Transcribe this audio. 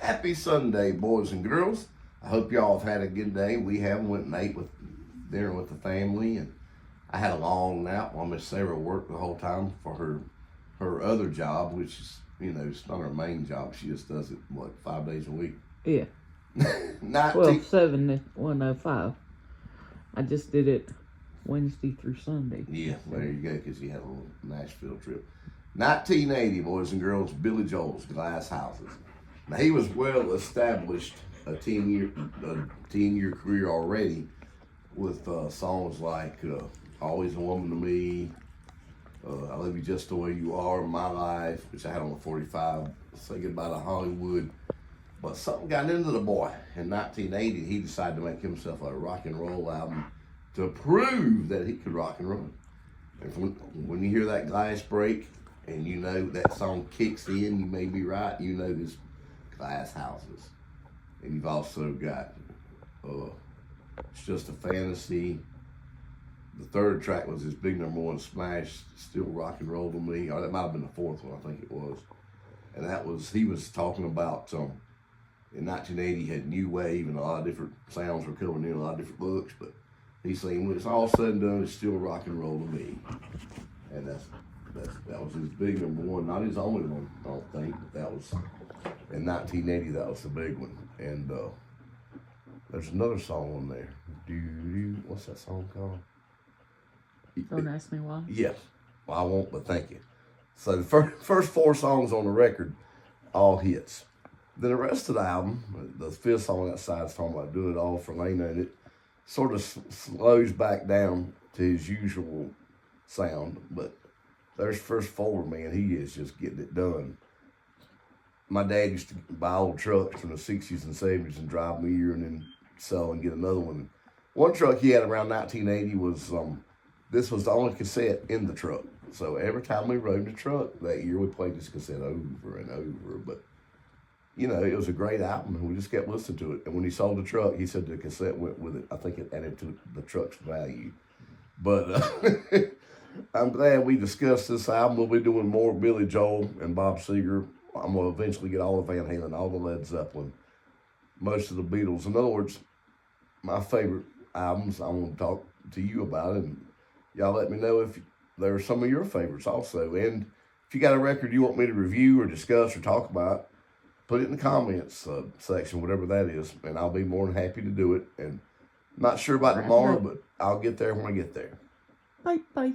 Happy Sunday, boys and girls. I hope y'all have had a good day. We have went and ate with dinner with the family, and I had a long nap while Miss Sarah worked the whole time for her other job, which is, it's not her main job. She just does it, 5 days a week? Yeah. 19 7 to 105. I just did it Wednesday through Sunday. Yeah, there you go, because you had a little Nashville trip. 1980, boys and girls, Billy Joel's Glass Houses. Now, he was well established, a 10-year career already, with songs like Always a Woman to Me, I Love You Just the Way You Are, My Life, which I had on the 45, Say Goodbye to Hollywood. But something got into the boy. In 1980, he decided to make himself a rock and roll album to prove that he could rock and roll. And when you hear that glass break and you know that song kicks in, you may be right, this Glass Houses. And you've also got It's Just a Fantasy. The third track was his big #1 smash, Still Rock and Roll to Me. Or that might have been the fourth one, I think it was. And he was talking about, in 1980, he had new wave and a lot of different sounds were coming in, a lot of different looks, but he's saying when it's all said and done, it's still rock and roll to me. And that was his big #1, not his only one, I don't think, but that was, in 1980, that was the big one. And there's another song on there. What's that song called? Don't ask me why. Yes. Well, I won't, but thank you. So the first 4 songs on the record, all hits. Then the rest of the album, the 5th song outside is talking about doing it all for Lena, and it sort of slows back down to his usual sound. But there's first 4, man, he is just getting it done. My dad used to buy old trucks from the 60s and 70s and drive them a year and then sell and get another one. One truck he had around 1980 was, this was the only cassette in the truck. So every time we rode the truck that year, we played this cassette over and over. But, it was a great album, and we just kept listening to it. And when he sold the truck, he said the cassette went with it. I think it added to the truck's value. But I'm glad we discussed this album. We'll be doing more Billy Joel and Bob Seger. I'm going to eventually get all the Van Halen, all the Led Zeppelin, most of the Beatles. In other words, my favorite albums, I want to talk to you about it. And y'all let me know if there are some of your favorites also. And if you got a record you want me to review or discuss or talk about, put it in the comments section, whatever that is, and I'll be more than happy to do it. And I'm not sure about tomorrow, but I'll get there when I get there. Bye.